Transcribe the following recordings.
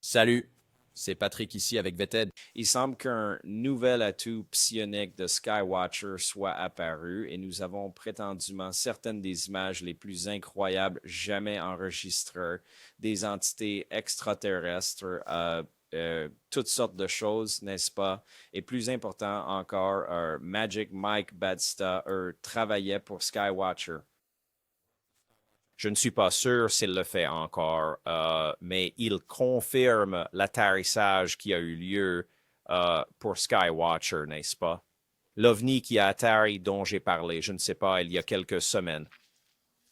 Salut, c'est Patrick ici avec Vetted. Il semble qu'un nouvel atout psionique de Skywatcher soit apparu et nous avons prétendument certaines des images les plus incroyables jamais enregistrées, des entités extraterrestres, toutes sortes de choses, n'est-ce pas? Et plus important encore, Magic Mike Batista travaillait pour Skywatcher. Je ne suis pas sûr s'il le fait encore, mais il confirme l'atterrissage qui a eu lieu pour Skywatcher, n'est-ce pas? L'OVNI qui a atterri dont j'ai parlé, je ne sais pas, il y a quelques semaines.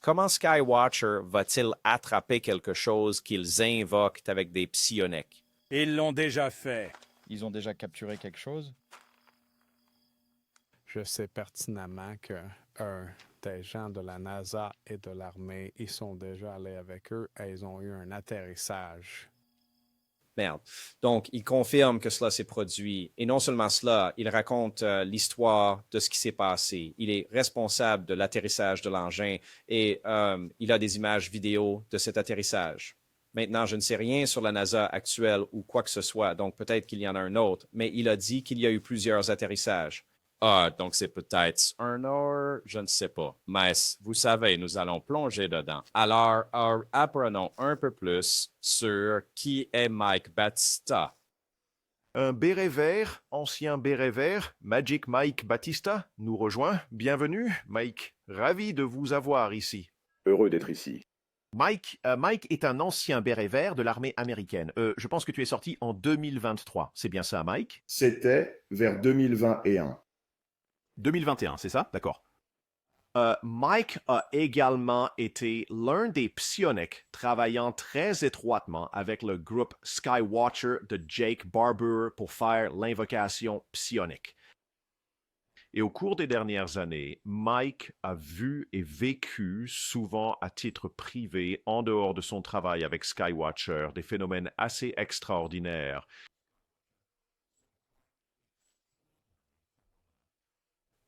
Comment Skywatcher va-t-il attraper quelque chose qu'ils invoquent avec des psioniques? Ils l'ont déjà fait. Ils ont déjà capturé quelque chose? Je sais pertinemment que des gens de la NASA et de l'armée, ils sont déjà allés avec eux et ils ont eu un atterrissage. Merde. Donc, il confirme que cela s'est produit. Et non seulement cela, il raconte l'histoire de ce qui s'est passé. Il est responsable de l'atterrissage de l'engin et il a des images vidéo de cet atterrissage. Maintenant, je ne sais rien sur la NASA actuelle ou quoi que ce soit, donc peut-être qu'il y en a un autre, mais il a dit qu'il y a eu plusieurs atterrissages. Ah, donc c'est peut-être un heure, je ne sais pas. Mais vous savez, nous allons plonger dedans. Alors, apprenons un peu plus sur qui est Mike Batista. Un béret vert, ancien béret vert, Magic Mike Batista, nous rejoint. Bienvenue, Mike. Ravi de vous avoir ici. Heureux d'être ici. Mike est un ancien béret vert de l'armée américaine. Je pense que tu es sorti en 2023. C'est bien ça, Mike? C'était vers 2021. 2021, c'est ça? D'accord. Mike a également été l'un des psioniques travaillant très étroitement avec le groupe Skywatcher de Jake Barbour pour faire l'invocation psionique. Et au cours des dernières années, Mike a vu et vécu, souvent à titre privé, en dehors de son travail avec Skywatcher, des phénomènes assez extraordinaires.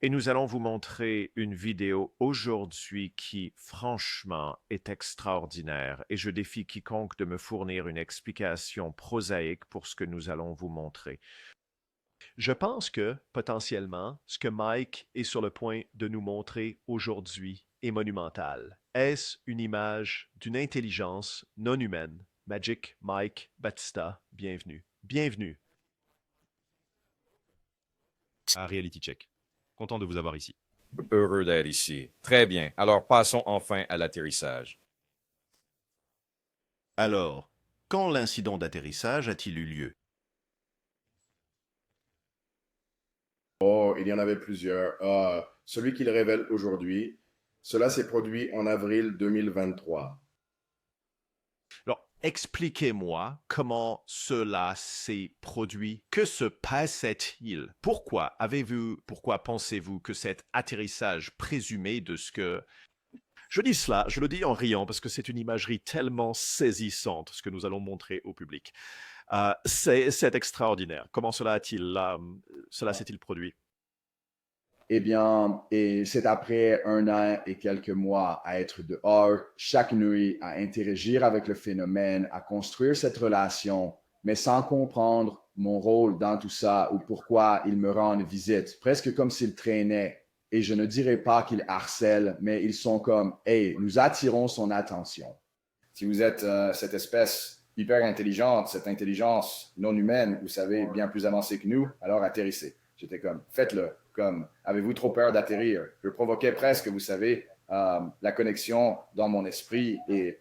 Et nous allons vous montrer une vidéo aujourd'hui qui, franchement, est extraordinaire. Et je défie quiconque de me fournir une explication prosaïque pour ce que nous allons vous montrer. Je pense que, potentiellement, ce que Mike est sur le point de nous montrer aujourd'hui est monumental. Est-ce une image d'une intelligence non humaine? Magic Mike Batista, bienvenue. Bienvenue. À Reality Check. Content de vous avoir ici. Heureux d'être ici. Très bien. Alors, passons enfin à l'atterrissage. Alors, quand l'incident d'atterrissage a-t-il eu lieu? Oh, il y en avait plusieurs. Celui qu'il révèle aujourd'hui, cela s'est produit en avril 2023. Alors, expliquez-moi comment cela s'est produit. Que se passait-il? Pourquoi pensez-vous que cet atterrissage présumé de ce que... Je dis cela, je le dis en riant parce que c'est une imagerie tellement saisissante, ce que nous allons montrer au public. C'est extraordinaire. Comment cela s'est-il produit? Eh bien, et c'est après 1 an et quelques mois à être dehors, chaque nuit, à interagir avec le phénomène, à construire cette relation, mais sans comprendre mon rôle dans tout ça ou pourquoi il me rend visite, presque comme s'il traînait. Et je ne dirais pas qu'ils harcèlent, mais ils sont comme, hey, nous attirons son attention. Si vous êtes cette espèce hyper intelligente, cette intelligence non humaine, vous savez, bien plus avancée que nous, alors atterrissez. J'étais comme, faites-le. Comme, avez-vous trop peur d'atterrir? Je provoquais presque, vous savez, la connexion dans mon esprit et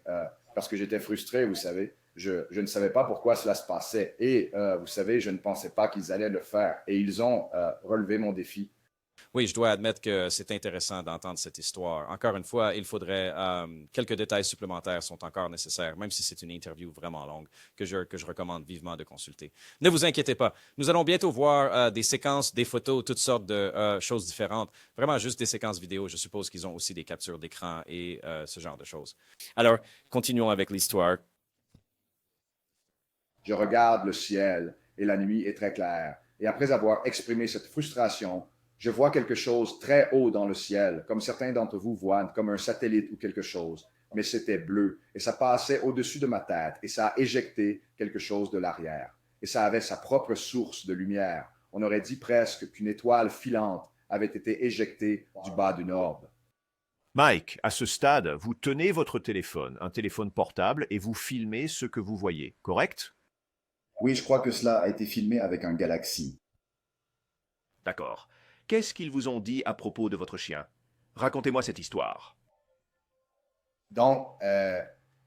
parce que j'étais frustré, vous savez, je ne savais pas pourquoi cela se passait et vous savez, je ne pensais pas qu'ils allaient le faire et ils ont relevé mon défi. Oui, je dois admettre que c'est intéressant d'entendre cette histoire. Encore une fois, il faudrait quelques détails supplémentaires sont encore nécessaires, même si c'est une interview vraiment longue que je recommande vivement de consulter. Ne vous inquiétez pas, nous allons bientôt voir des séquences, des photos, toutes sortes de choses différentes. Vraiment juste des séquences vidéo. Je suppose qu'ils ont aussi des captures d'écran et ce genre de choses. Alors, continuons avec l'histoire. Je regarde le ciel et la nuit est très claire. Et après avoir exprimé cette frustration, je vois quelque chose très haut dans le ciel, comme certains d'entre vous voient, comme un satellite ou quelque chose. mais c'était bleu. Et ça passait au-dessus de ma tête et ça a éjecté quelque chose de l'arrière. Et ça avait sa propre source de lumière. On aurait dit presque qu'une étoile filante avait été éjectée du bas d'une orbe. Mike, à ce stade, vous tenez votre téléphone, un téléphone portable, et vous filmez ce que vous voyez, correct? Oui, je crois que cela a été filmé avec un Galaxy. D'accord. Qu'est-ce qu'ils vous ont dit à propos de votre chien? Racontez-moi cette histoire. Donc,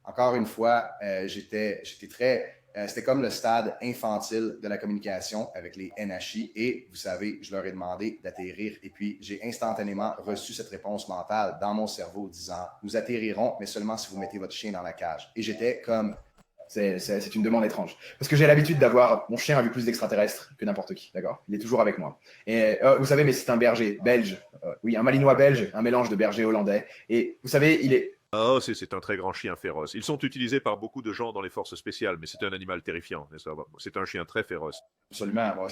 encore une fois, j'étais très... c'était comme le stade infantile de la communication avec les NHI. Et vous savez, je leur ai demandé d'atterrir. Et puis, j'ai instantanément reçu cette réponse mentale dans mon cerveau disant « Nous atterrirons, mais seulement si vous mettez votre chien dans la cage. » Et j'étais comme... C'est une demande étrange. Parce que j'ai l'habitude d'avoir... Mon chien a vu plus d'extraterrestres que n'importe qui, d'accord? Il est toujours avec moi. Et vous savez, mais c'est un berger belge. Oui, un malinois belge, un mélange de berger hollandais. Et vous savez, il est... Oh, c'est un très grand chien féroce. Ils sont utilisés par beaucoup de gens dans les forces spéciales, mais c'est un animal terrifiant. C'est un chien très féroce. Absolument. Bon,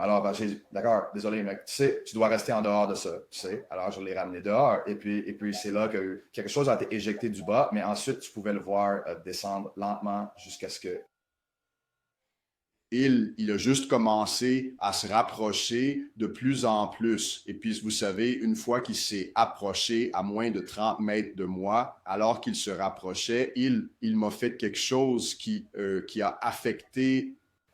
alors, j'ai dit, d'accord, désolé, mec, tu sais, tu dois rester en dehors de ça, tu sais. Alors, je l'ai ramené dehors, et puis c'est là que quelque chose a été éjecté du bas, mais ensuite, tu pouvais le voir descendre lentement jusqu'à ce que... Il a juste commencé à se rapprocher de plus en plus. Et puis, vous savez, une fois qu'il s'est approché à moins de 30 mètres de moi, alors qu'il se rapprochait, il m'a fait quelque chose qui a affecté,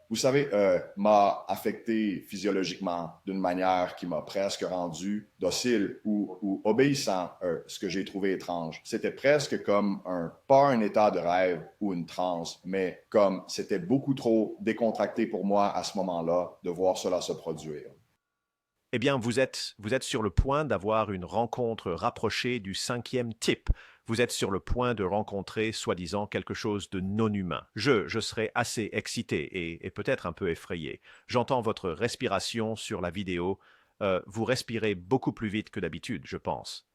vous savez, m'a affecté physiologiquement d'une manière qui m'a presque rendu docile ou obéissant, ce que j'ai trouvé étrange. C'était presque comme pas un état de rêve ou une transe, mais comme c'était beaucoup trop décontracté pour moi à ce moment-là de voir cela se produire. Eh bien, vous êtes sur le point d'avoir une rencontre rapprochée du 5e type. Vous êtes sur le point de rencontrer, soi-disant, quelque chose de non humain. Je serais assez excité et peut-être un peu effrayé. J'entends votre respiration sur la vidéo. Vous respirez beaucoup plus vite que d'habitude, je pense.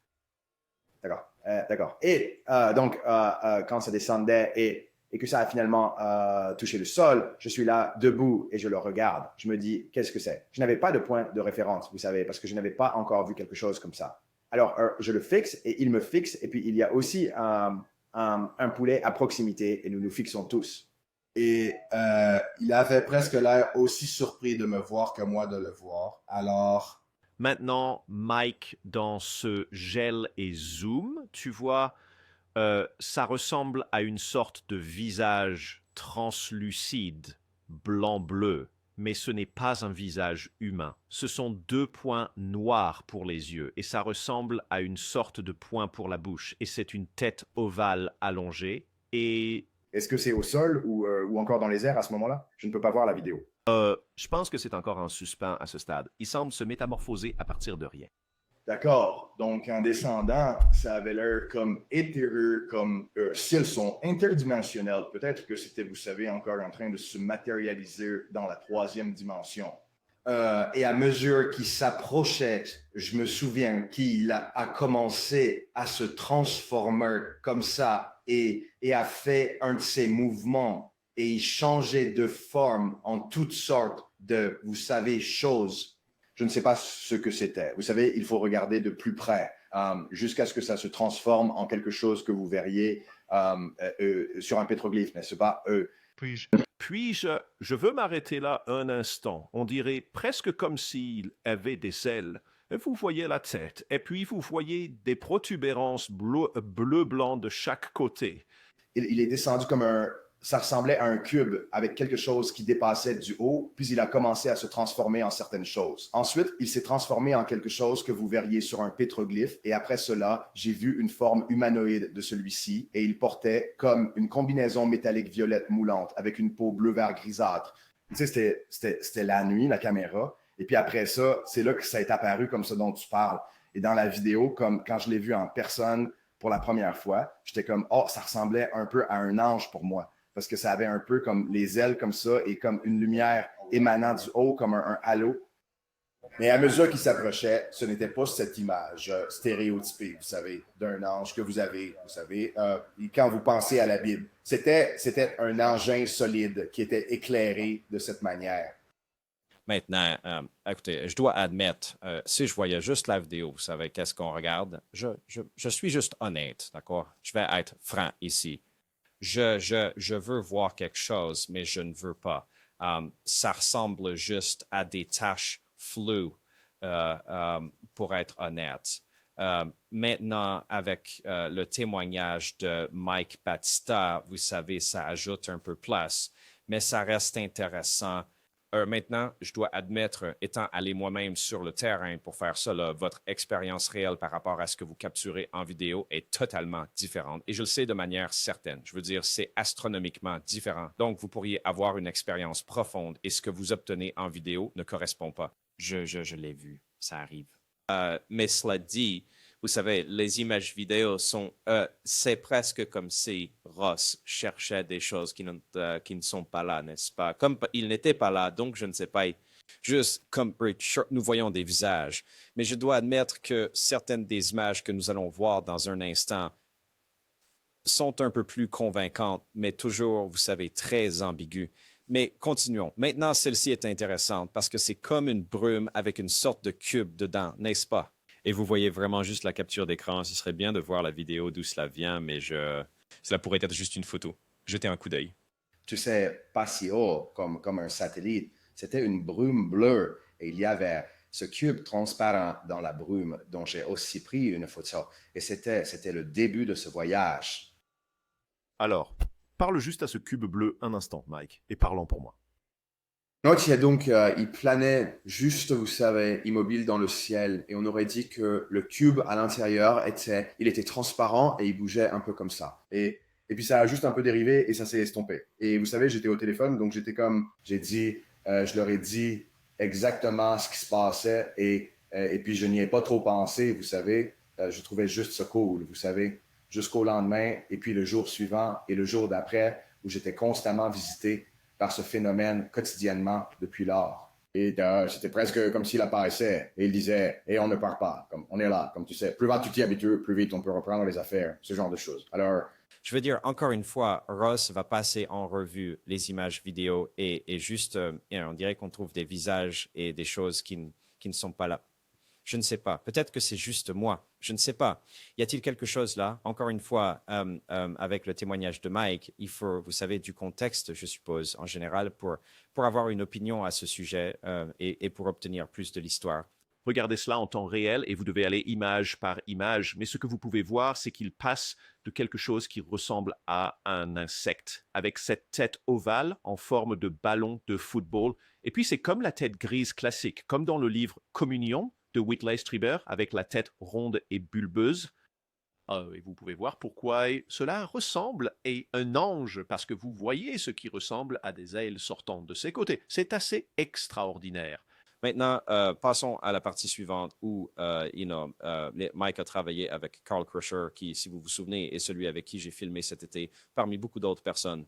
D'accord, d'accord. Et donc, quand ça descendait et que ça a finalement touché le sol, je suis là, debout, et je le regarde. Je me dis, qu'est-ce que c'est? Je n'avais pas de point de référence, vous savez, parce que je n'avais pas encore vu quelque chose comme ça. Alors, je le fixe, et il me fixe, et puis il y a aussi un poulet à proximité, et nous nous fixons tous. Et il avait presque l'air aussi surpris de me voir que moi de le voir. Alors... Maintenant, Mike, dans ce gel et zoom, tu vois, ça ressemble à une sorte de visage translucide, blanc-bleu, mais ce n'est pas un visage humain. Ce sont 2 points noirs pour les yeux, et ça ressemble à une sorte de point pour la bouche, et c'est une tête ovale allongée, et... Est-ce que c'est au sol ou encore dans les airs à ce moment-là? Je ne peux pas voir la vidéo. Je pense que c'est encore en suspens à ce stade. Il semble se métamorphoser à partir de rien. D'accord. Donc, en descendant, ça avait l'air comme éthéreux, comme s'ils sont interdimensionnels. Peut-être que c'était, vous savez, encore en train de se matérialiser dans la 3e dimension. Et à mesure qu'il s'approchait, je me souviens qu'il a commencé à se transformer comme ça et a fait un de ses mouvements. Et il changeait de forme en toutes sortes de, vous savez, choses. Je ne sais pas ce que c'était. Vous savez, il faut regarder de plus près jusqu'à ce que ça se transforme en quelque chose que vous verriez sur un pétroglyphe, n'est-ce pas? Je veux m'arrêter là un instant. On dirait presque comme s'il avait des ailes. Vous voyez la tête, et puis vous voyez des protubérances bleu-blanc de chaque côté. Il est descendu comme ça ressemblait à un cube avec quelque chose qui dépassait du haut, puis il a commencé à se transformer en certaines choses. Ensuite, il s'est transformé en quelque chose que vous verriez sur un pétroglyphe, et après cela, j'ai vu une forme humanoïde de celui-ci, et il portait comme une combinaison métallique violette moulante avec une peau bleu-vert grisâtre. Tu sais, c'était la nuit, la caméra, et puis après ça, c'est là que ça est apparu comme ce dont tu parles. Et dans la vidéo, comme quand je l'ai vu en personne pour la première fois, j'étais comme, oh, ça ressemblait un peu à un ange pour moi. Parce que ça avait un peu comme les ailes comme ça et comme une lumière émanant du haut, comme un halo. Mais à mesure qu'il s'approchait, ce n'était pas cette image stéréotypée, vous savez, d'un ange que vous avez, vous savez, quand vous pensez à la Bible. C'était un engin solide qui était éclairé de cette manière. Maintenant, écoutez, je dois admettre, si je voyais juste la vidéo, vous savez qu'est-ce qu'on regarde, je suis juste honnête, d'accord? Je vais être franc ici. Je veux voir quelque chose, mais je ne veux pas. Ça ressemble juste à des tâches floues, pour être honnête. Maintenant, avec le témoignage de Mike Batista, vous savez, ça ajoute un peu plus, mais ça reste intéressant. Maintenant, je dois admettre, étant allé moi-même sur le terrain pour faire ça, là, votre expérience réelle par rapport à ce que vous capturez en vidéo est totalement différente. Et je le sais de manière certaine. Je veux dire, c'est astronomiquement différent. Donc, vous pourriez avoir une expérience profonde et ce que vous obtenez en vidéo ne correspond pas. Je l'ai vu, ça arrive. Mais cela dit, vous savez, les images vidéo sont, c'est presque comme si Ross cherchait des choses qui ne sont pas là, n'est-ce pas? Comme il n'était pas là, donc je ne sais pas. Juste comme nous voyons des visages. Mais je dois admettre que certaines des images que nous allons voir dans un instant sont un peu plus convaincantes, mais toujours, vous savez, très ambiguës. Mais continuons. Maintenant, celle-ci est intéressante parce que c'est comme une brume avec une sorte de cube dedans, n'est-ce pas? Et vous voyez vraiment juste la capture d'écran. Ce serait bien de voir la vidéo d'où cela vient, mais cela pourrait être juste une photo. Jetez un coup d'œil. Tu sais, pas si haut comme un satellite. C'était une brume bleue et il y avait ce cube transparent dans la brume dont j'ai aussi pris une photo. Et c'était le début de ce voyage. Alors, parle juste à ce cube bleu un instant, Mike, et parlons pour moi. Donc, il planait juste, vous savez, immobile dans le ciel. Et on aurait dit que le cube à l'intérieur il était transparent et il bougeait un peu comme ça. Et puis ça a juste un peu dérivé et ça s'est estompé. Et vous savez, j'étais au téléphone, donc je leur ai dit exactement ce qui se passait et puis je n'y ai pas trop pensé, vous savez. Je trouvais juste ça cool, vous savez, jusqu'au lendemain et puis le jour suivant et le jour d'après où j'étais constamment visité par ce phénomène quotidiennement depuis lors. Et c'était presque comme s'il apparaissait et il disait « Et on ne part pas, comme on est là, comme tu sais. Plus vite tu t'y habitues, plus vite on peut reprendre les affaires, ce genre de choses. » Alors, je veux dire, encore une fois, Ross va passer en revue les images vidéo et juste, on dirait qu'on trouve des visages et des choses qui ne sont pas là. Je ne sais pas. Peut-être que c'est juste moi. Je ne sais pas. Y a-t-il quelque chose là? Encore une fois, avec le témoignage de Mike, il faut, vous savez, du contexte, je suppose, en général, pour avoir une opinion à ce sujet et pour obtenir plus de l'histoire. Regardez cela en temps réel et vous devez aller image par image. Mais ce que vous pouvez voir, c'est qu'il passe de quelque chose qui ressemble à un insecte, avec cette tête ovale en forme de ballon de football. Et puis c'est comme la tête grise classique, comme dans le livre Communion de Whitley Strieber, avec la tête ronde et bulbeuse. Et vous pouvez voir pourquoi cela ressemble à un ange, parce que vous voyez ce qui ressemble à des ailes sortant de ses côtés. C'est assez extraordinaire. Maintenant, passons à la partie suivante où Mike a travaillé avec Carl Crusher, qui, si vous vous souvenez, est celui avec qui j'ai filmé cet été, parmi beaucoup d'autres personnes.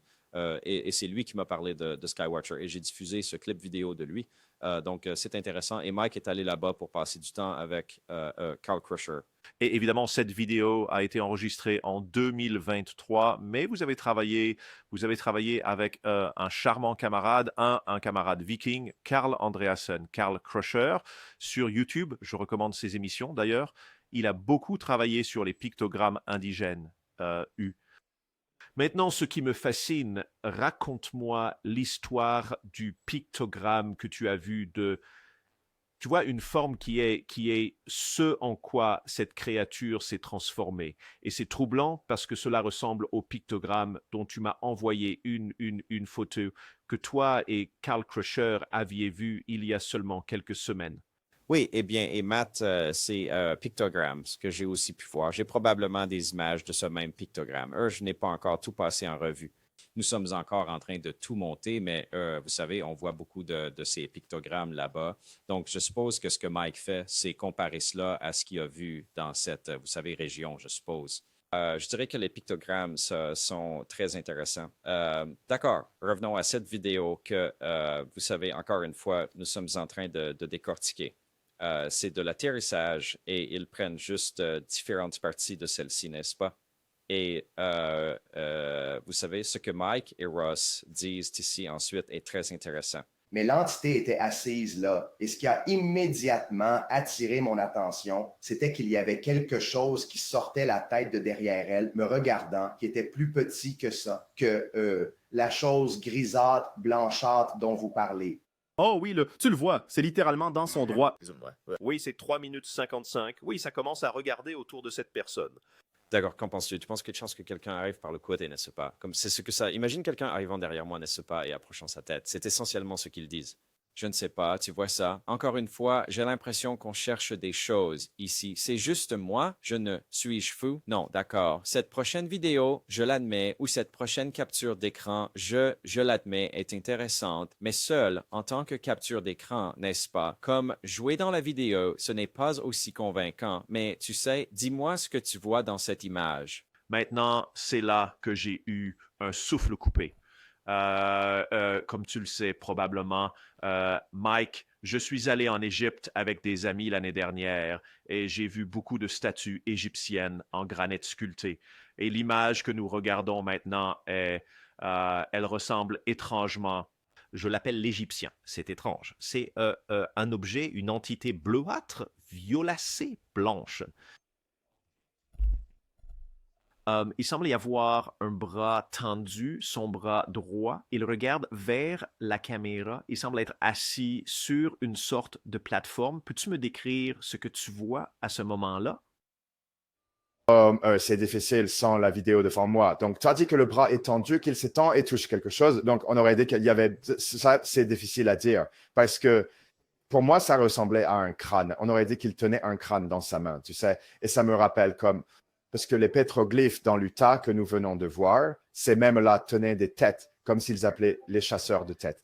Et c'est lui qui m'a parlé de Skywatcher et j'ai diffusé ce clip vidéo de lui. Donc, c'est intéressant. Et Mike est allé là-bas pour passer du temps avec Carl Crusher. Et évidemment, cette vidéo a été enregistrée en 2023, mais vous avez travaillé avec un charmant camarade, un camarade viking, Carl Andreasen, Carl Crusher, sur YouTube. Je recommande ses émissions d'ailleurs. Il a beaucoup travaillé sur les pictogrammes indigènes Maintenant, ce qui me fascine, raconte-moi l'histoire du pictogramme que tu as vu tu vois, une forme qui est ce en quoi cette créature s'est transformée. Et c'est troublant parce que cela ressemble au pictogramme dont tu m'as envoyé une photo que toi et Carl Crusher aviez vu il y a seulement quelques semaines. Oui, eh bien, et Matt, c'est Pictogramme, ce que j'ai aussi pu voir. J'ai probablement des images de ce même pictogramme. Je n'ai pas encore tout passé en revue. Nous sommes encore en train de tout monter, mais vous savez, on voit beaucoup de ces pictogrammes là-bas. Donc, je suppose que ce que Mike fait, c'est comparer cela à ce qu'il a vu dans cette, vous savez, région, je suppose. Je dirais que les pictogrammes sont très intéressants. D'accord, revenons à cette vidéo que, vous savez, encore une fois, nous sommes en train de décortiquer. C'est de l'atterrissage et ils prennent juste différentes parties de celle-ci, n'est-ce pas? Et vous savez, ce que Mike et Ross disent ici ensuite est très intéressant. Mais l'entité était assise là. Et ce qui a immédiatement attiré mon attention, c'était qu'il y avait quelque chose qui sortait la tête de derrière elle, me regardant, qui était plus petit que ça, que la chose grisâtre, blanchâtre dont vous parlez. Oh oui, tu le vois, c'est littéralement dans son droit. Oui, c'est 3 minutes 55. Oui, ça commence à regarder autour de cette personne. D'accord, qu'en penses-tu? Tu penses qu'il y a de chance que quelqu'un arrive par le côté, n'est-ce pas? Comme c'est ce que ça. Imagine quelqu'un arrivant derrière moi, n'est-ce pas, et approchant sa tête. C'est essentiellement ce qu'ils disent. Je ne sais pas, tu vois ça. Encore une fois, j'ai l'impression qu'on cherche des choses ici. C'est juste moi? Suis-je fou? Non, d'accord. Cette prochaine vidéo, je l'admets, ou cette prochaine capture d'écran, je l'admets, est intéressante, mais seule en tant que capture d'écran, n'est-ce pas? Comme jouer dans la vidéo, ce n'est pas aussi convaincant, mais tu sais, dis-moi ce que tu vois dans cette image. Maintenant, c'est là que j'ai eu un souffle coupé. Comme tu le sais probablement, Mike, je suis allé en Égypte avec des amis l'année dernière et j'ai vu beaucoup de statues égyptiennes en granit sculpté. Et l'image que nous regardons maintenant, elle ressemble étrangement. Je l'appelle l'Égyptien. C'est étrange. C'est un objet, une entité bleuâtre, violacée, blanche. Il semble y avoir un bras tendu, son bras droit. Il regarde vers la caméra. Il semble être assis sur une sorte de plateforme. Peux-tu me décrire ce que tu vois à ce moment-là? C'est difficile sans la vidéo devant moi. Donc, tu as dit que le bras est tendu, qu'il s'étend et touche quelque chose. Donc, on aurait dit qu'il y avait... Ça, c'est difficile à dire parce que pour moi, ça ressemblait à un crâne. On aurait dit qu'il tenait un crâne dans sa main, tu sais. Et ça me rappelle comme... Parce que les pétroglyphes dans l'Utah que nous venons de voir, ces mêmes-là tenaient des têtes, comme s'ils appelaient les chasseurs de têtes.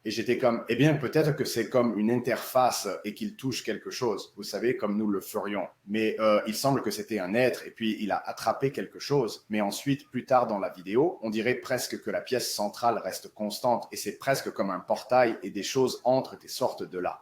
Et j'étais comme, eh bien, peut-être que c'est comme une interface et qu'il touche quelque chose, vous savez, comme nous le ferions. Mais il semble que c'était un être et puis il a attrapé quelque chose. Mais ensuite, plus tard dans la vidéo, on dirait presque que la pièce centrale reste constante et c'est presque comme un portail et des choses entrent et sortent de là.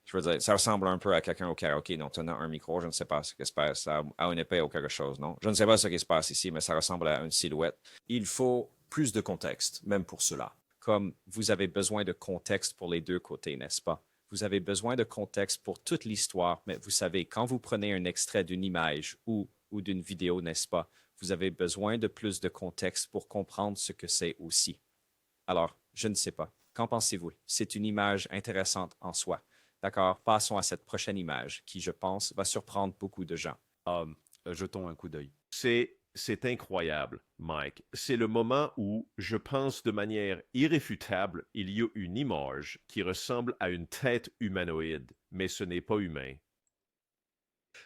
Je veux dire, ça ressemble un peu à quelqu'un au karaoké, donc tenant un micro, je ne sais pas ce qui se passe, à une épée ou quelque chose, non? Je ne sais pas ce qui se passe ici, mais ça ressemble à une silhouette. Il faut plus de contexte, même pour cela. Comme vous avez besoin de contexte pour les deux côtés, n'est-ce pas? Vous avez besoin de contexte pour toute l'histoire, mais vous savez, quand vous prenez un extrait d'une image ou d'une vidéo, n'est-ce pas? Vous avez besoin de plus de contexte pour comprendre ce que c'est aussi. Alors, je ne sais pas. Qu'en pensez-vous? C'est une image intéressante en soi. D'accord, passons à cette prochaine image qui, je pense, va surprendre beaucoup de gens. Jetons un coup d'œil. C'est incroyable, Mike. C'est le moment où, je pense de manière irréfutable, il y a une image qui ressemble à une tête humanoïde, mais ce n'est pas humain.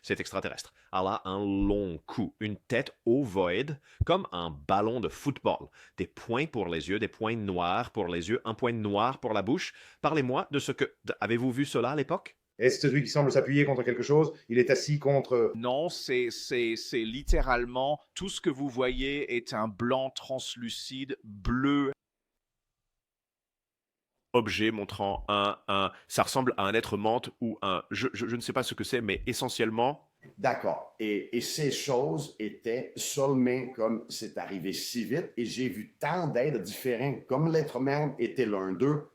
C'est extraterrestre. Elle a un long cou, une tête ovoïde, comme un ballon de football. Des points pour les yeux, des points noirs pour les yeux, un point noir pour la bouche. Parlez-moi de ce que... Avez-vous vu cela à l'époque? Est-ce celui qui semble s'appuyer contre quelque chose? Il est assis contre... Non, c'est littéralement tout ce que vous voyez est un blanc translucide bleu. Objet montrant ça ressemble à un être menthe ou je ne sais pas ce que c'est, mais essentiellement... D'accord. Et ces choses étaient seulement comme c'est arrivé si vite et j'ai vu tant d'êtres différents, comme l'être même était l'un d'eux.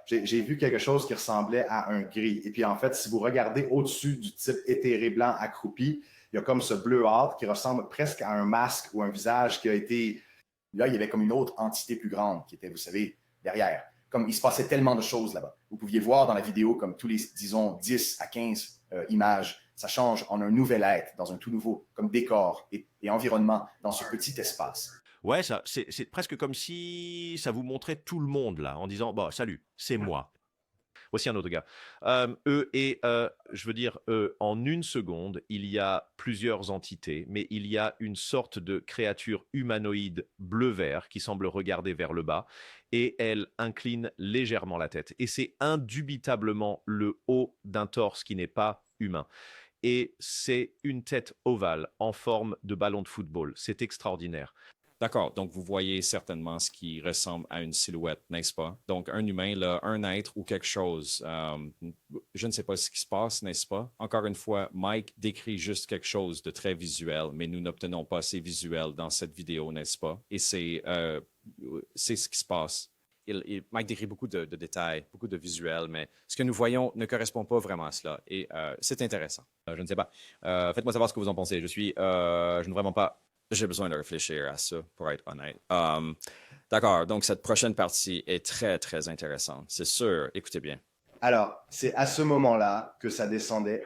J'ai vu quelque chose qui ressemblait à un gris. Et puis en fait, si vous regardez au-dessus du type éthéré blanc accroupi, il y a comme ce bleuâtre qui ressemble presque à un masque ou un visage qui a été... Là, il y avait comme une autre entité plus grande qui était, vous savez, derrière. Comme il se passait tellement de choses là-bas. Vous pouviez voir dans la vidéo comme tous les, disons, 10 à 15 images, ça change en un nouvel être, dans un tout nouveau, comme décor et environnement dans ce petit espace. Ouais, c'est presque comme si ça vous montrait tout le monde là, en disant, bah, salut, c'est moi. Voici un autre gars. Je veux dire, en une seconde, il y a plusieurs entités, mais il y a une sorte de créature humanoïde bleu-vert qui semble regarder vers le bas et elle incline légèrement la tête. Et c'est indubitablement le haut d'un torse qui n'est pas humain. Et c'est une tête ovale en forme de ballon de football. C'est extraordinaire. D'accord, donc vous voyez certainement ce qui ressemble à une silhouette, n'est-ce pas? Donc un humain, là, un être ou quelque chose. Je ne sais pas ce qui se passe, n'est-ce pas? Encore une fois, Mike décrit juste quelque chose de très visuel, mais nous n'obtenons pas ces visuels dans cette vidéo, n'est-ce pas? Et c'est ce qui se passe. Mike décrit beaucoup de détails, beaucoup de visuels, mais ce que nous voyons ne correspond pas vraiment à cela. Et c'est intéressant. Je ne sais pas. Faites-moi savoir ce que vous en pensez. Je ne vraiment pas. J'ai besoin de réfléchir à ça, pour être honnête. D'accord, donc cette prochaine partie est très, très intéressante. C'est sûr, écoutez bien. Alors, c'est à ce moment-là que ça descendait,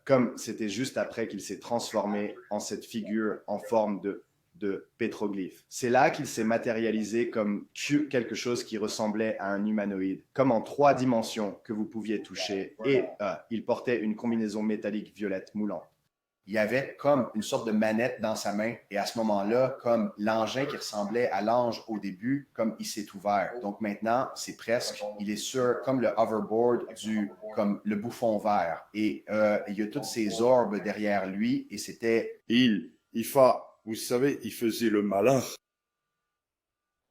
comme c'était juste après qu'il s'est transformé en cette figure en forme de pétroglyphe. C'est là qu'il s'est matérialisé comme quelque chose qui ressemblait à un humanoïde, comme en 3 dimensions que vous pouviez toucher, et il portait une combinaison métallique violette moulante. Il y avait comme une sorte de manette dans sa main, et à ce moment-là, comme l'engin qui ressemblait à l'ange au début, comme il s'est ouvert. Donc maintenant, c'est presque, il est sur comme le hoverboard comme le bouffon vert. Et il y a toutes ces orbes derrière lui, et c'était... Vous savez, il faisait le malin.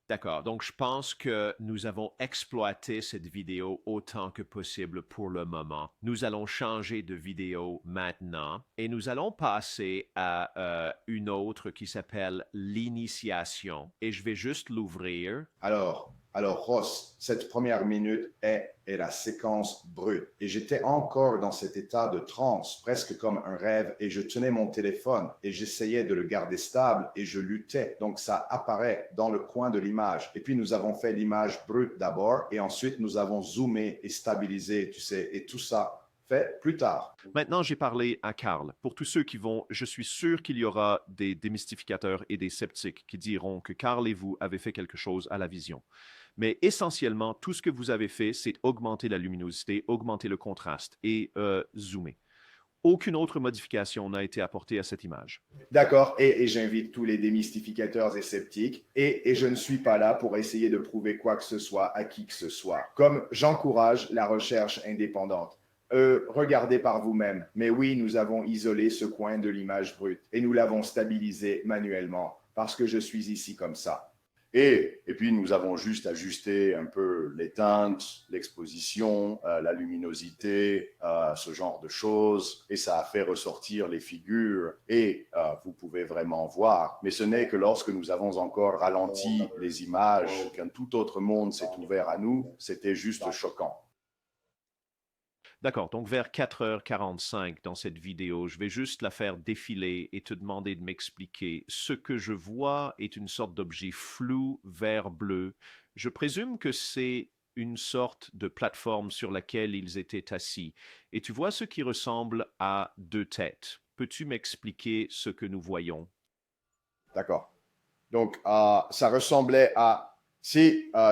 D'accord, donc je pense que nous avons exploité cette vidéo autant que possible pour le moment. Nous allons changer de vidéo maintenant et nous allons passer à une autre qui s'appelle l'initiation et je vais juste l'ouvrir. Alors Ross, cette première minute est la séquence brute. Et j'étais encore dans cet état de transe, presque comme un rêve, et je tenais mon téléphone et j'essayais de le garder stable et je luttais. Donc ça apparaît dans le coin de l'image. Et puis nous avons fait l'image brute d'abord et ensuite nous avons zoomé et stabilisé, tu sais, et tout ça fait plus tard. Maintenant, j'ai parlé à Carl. Pour tous ceux qui vont, je suis sûr qu'il y aura des démystificateurs et des sceptiques qui diront que Carl et vous avez fait quelque chose à la vision. Mais essentiellement, tout ce que vous avez fait, c'est augmenter la luminosité, augmenter le contraste et zoomer. Aucune autre modification n'a été apportée à cette image. D'accord, et j'invite tous les démystificateurs et sceptiques, et je ne suis pas là pour essayer de prouver quoi que ce soit à qui que ce soit. Comme j'encourage la recherche indépendante. Regardez par vous-même. Mais oui, nous avons isolé ce coin de l'image brute et nous l'avons stabilisé manuellement parce que je suis ici comme ça. Et puis, nous avons juste ajusté un peu les teintes, l'exposition, la luminosité, ce genre de choses. Et ça a fait ressortir les figures. Et vous pouvez vraiment voir. Mais ce n'est que lorsque nous avons encore ralenti les images qu'un tout autre monde s'est ouvert à nous. C'était juste choquant. D'accord, donc vers 4h45 dans cette vidéo, je vais juste la faire défiler et te demander de m'expliquer. Ce que je vois est une sorte d'objet flou, vert-bleu. Je présume que c'est une sorte de plateforme sur laquelle ils étaient assis. Et tu vois ce qui ressemble à 2 têtes. Peux-tu m'expliquer ce que nous voyons? D'accord. Donc, ça ressemblait à,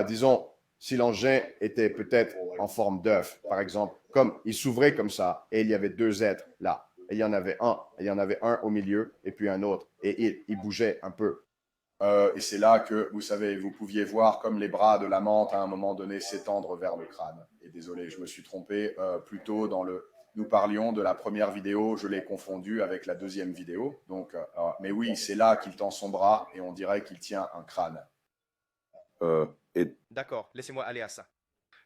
disons, si l'engin était peut-être en forme d'œuf, par exemple, comme il s'ouvrait comme ça, et il y avait 2 êtres là, et il y en avait un au milieu, et puis un autre, et il bougeait un peu. Et c'est là que, vous savez, vous pouviez voir comme les bras de la menthe à un moment donné s'étendre vers le crâne. Et désolé, je me suis trompé, plutôt nous parlions de la première vidéo, je l'ai confondu avec la deuxième vidéo. Donc, mais oui, c'est là qu'il tend son bras, et on dirait qu'il tient un crâne. D'accord, laissez-moi aller à ça.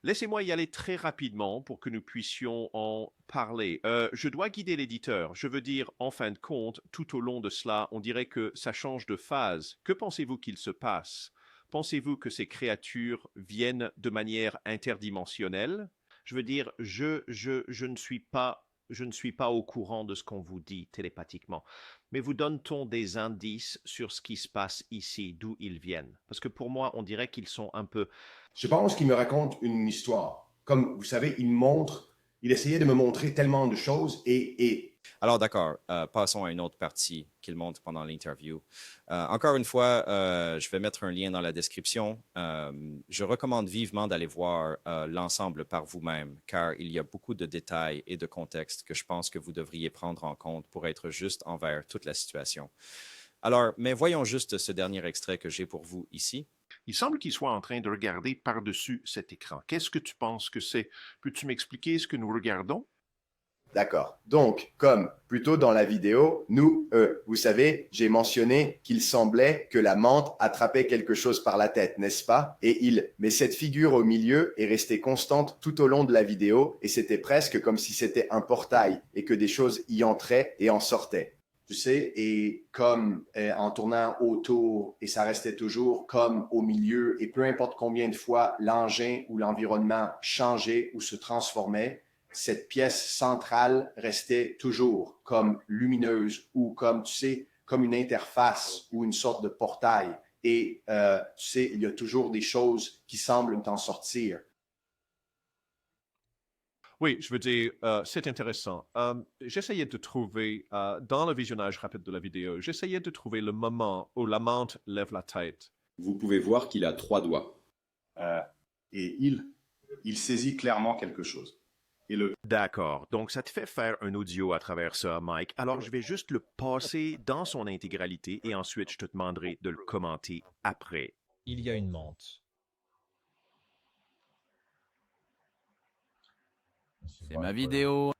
Laissez-moi y aller très rapidement pour que nous puissions en parler. Je dois guider l'éditeur. Je veux dire, en fin de compte, tout au long de cela, on dirait que ça change de phase. Que pensez-vous qu'il se passe? Pensez-vous que ces créatures viennent de manière interdimensionnelle? Je veux dire, je ne suis pas au courant de ce qu'on vous dit télépathiquement. Mais vous donne-t-on des indices sur ce qui se passe ici, d'où ils viennent? Parce que pour moi, on dirait qu'ils sont un peu... Je pense qu'il me raconte une histoire. Comme vous savez, il essayait de me montrer tellement de choses et... Alors d'accord, passons à une autre partie qu'il montre pendant l'interview. Encore une fois, je vais mettre un lien dans la description. Je recommande vivement d'aller voir l'ensemble par vous-même, car il y a beaucoup de détails et de contexte que je pense que vous devriez prendre en compte pour être juste envers toute la situation. Alors, mais voyons juste ce dernier extrait que j'ai pour vous ici. Il semble qu'il soit en train de regarder par-dessus cet écran. Qu'est-ce que tu penses que c'est? Peux-tu m'expliquer ce que nous regardons? D'accord. Donc, comme plutôt dans la vidéo, vous savez, j'ai mentionné qu'il semblait que la menthe attrapait quelque chose par la tête, n'est-ce pas? Mais cette figure au milieu est restée constante tout au long de la vidéo et c'était presque comme si c'était un portail et que des choses y entraient et en sortaient. tu sais, et comme en tournant autour, et ça restait toujours comme au milieu, et peu importe combien de fois l'engin ou l'environnement changeait ou se transformait, cette pièce centrale restait toujours comme lumineuse ou comme, tu sais, comme une interface ou une sorte de portail. Et tu sais, il y a toujours des choses qui semblent t'en sortir. Oui, je veux dire, c'est intéressant. J'essayais de trouver, dans le visionnage rapide de la vidéo, j'essayais de trouver le moment où la menthe lève la tête. Vous pouvez voir qu'il a 3 doigts. Et il saisit clairement quelque chose. D'accord. Donc, ça te fait faire un audio à travers ça, Mike. Alors, je vais juste le passer dans son intégralité et ensuite, je te demanderai de le commenter après. Il y a une menthe. C'est ma vidéo.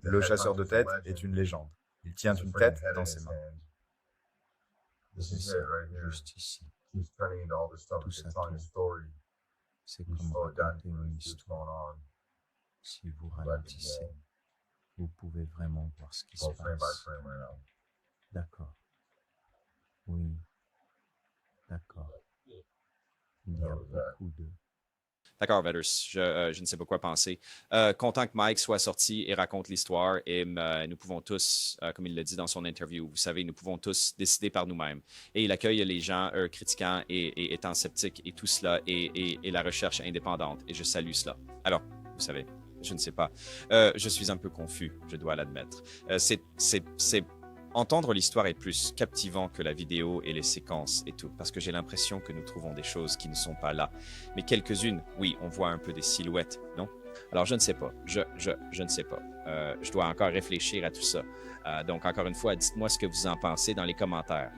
Le chasseur de tête est une légende. Il tient une tête dans ses mains. C'est ça, juste ici. Tout ça tourne. C'est comme raconter une histoire. Si vous ralentissez, vous pouvez vraiment voir ce qui se passe. D'accord. Oui. D'accord. Il y a beaucoup de... D'accord, Vetters, je ne sais pas quoi penser. Content que Mike soit sorti et raconte l'histoire et nous pouvons tous, comme il l'a dit dans son interview, vous savez, nous pouvons tous décider par nous-mêmes. Et il accueille les gens critiquant et étant sceptiques et tout cela et la recherche indépendante. Et je salue cela. Alors, vous savez, je ne sais pas. Je suis un peu confus, je dois l'admettre. Entendre l'histoire est plus captivant que la vidéo et les séquences et tout, parce que j'ai l'impression que nous trouvons des choses qui ne sont pas là. Mais quelques-unes, oui, on voit un peu des silhouettes, non? Alors, je ne sais pas. Je ne sais pas. Je dois encore réfléchir à tout ça. Donc, encore une fois, dites-moi ce que vous en pensez dans les commentaires.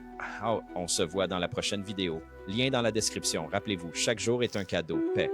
On se voit dans la prochaine vidéo. Lien dans la description. Rappelez-vous, chaque jour est un cadeau. Paix.